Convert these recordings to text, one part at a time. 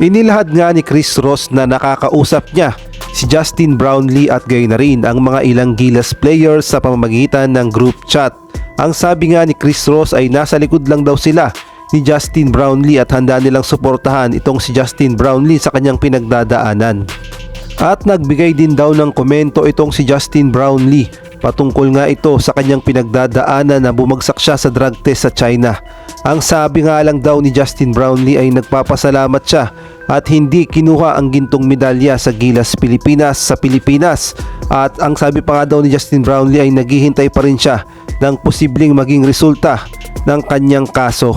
Inilahad nga ni Chris Ross na nakakausap niya si Justin Brownlee at gayon na rin ang mga ilang Gilas players sa pamamagitan ng group chat. Ang sabi nga ni Chris Ross ay nasa likod lang daw sila ni Justin Brownlee at handa nilang suportahan itong si Justin Brownlee sa kanyang pinagdadaanan. At nagbigay din daw ng komento itong si Justin Brownlee patungkol nga ito sa kanyang pinagdadaanan na bumagsak siya sa drug test sa China. Ang sabi nga lang daw ni Justin Brownlee ay nagpapasalamat siya at hindi kinuha ang gintong medalya sa Gilas Pilipinas sa Pilipinas. At ang sabi pa nga daw ni Justin Brownlee ay naghihintay pa rin siya ng posibleng maging resulta ng kanyang kaso.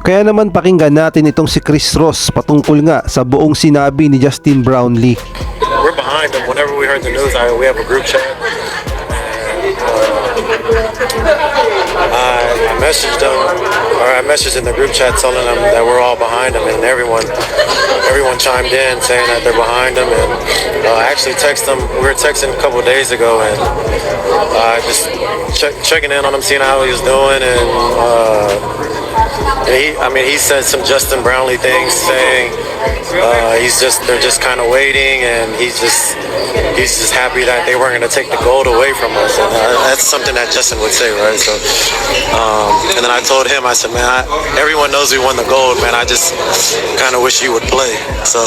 Kaya naman pakinggan natin itong si Chris Ross patungkol nga sa buong sinabi ni Justin Brownlee. We're behind him. Whenever we heard the news, we have a group chat. I messaged him, or I messaged in the group chat telling him that we're all behind him, and everyone chimed in saying that they're behind him. And I actually texted him. We were texting a couple of days ago, and just checking in on him, seeing how he was doing, and he said some Justin Brownlee things, saying they're just kind of waiting, and he's just happy that they weren't going to take the gold away from us. And that's something that Justin would say, right? So, and then I told him, I said, man, everyone knows we won the gold, man. I just kind of wish you would play. So,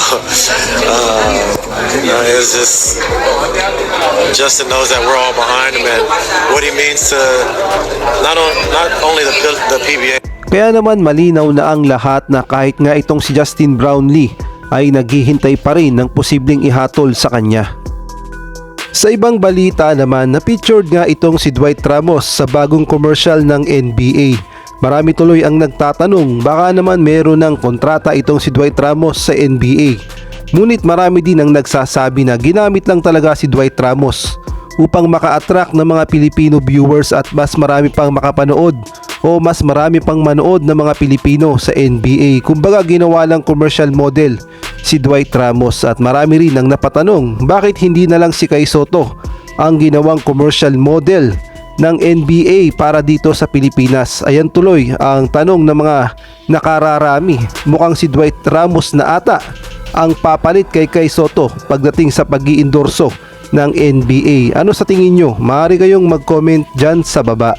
it was just Justin knows that we're all behind him, and what he means to not only the PBA. Kaya naman malinaw na ang lahat na kahit nga itong si Justin Brownlee ay naghihintay pa rin ng posibleng ihatol sa kanya. Sa ibang balita naman, na-featured nga itong si Dwight Ramos sa bagong commercial ng NBA. Marami tuloy ang nagtatanong baka naman meron ng kontrata itong si Dwight Ramos sa NBA. Ngunit marami din ang nagsasabi na ginamit lang talaga si Dwight Ramos upang maka-attract ng mga Filipino viewers at mas marami pang makapanood o mas marami pang manood ng mga Pilipino sa NBA. Kumbaga ginawa lang commercial model si Dwight Ramos at marami rin ang napatanong bakit hindi na lang si Kai Sotto ang ginawang commercial model ng NBA para dito sa Pilipinas. Ayan tuloy ang tanong ng mga nakararami. Mukhang si Dwight Ramos na ata ang papalit kay Kai Sotto pagdating sa pag-iendorso ng NBA. Ano sa tingin nyo? Maaari kayong mag-comment dyan sa baba.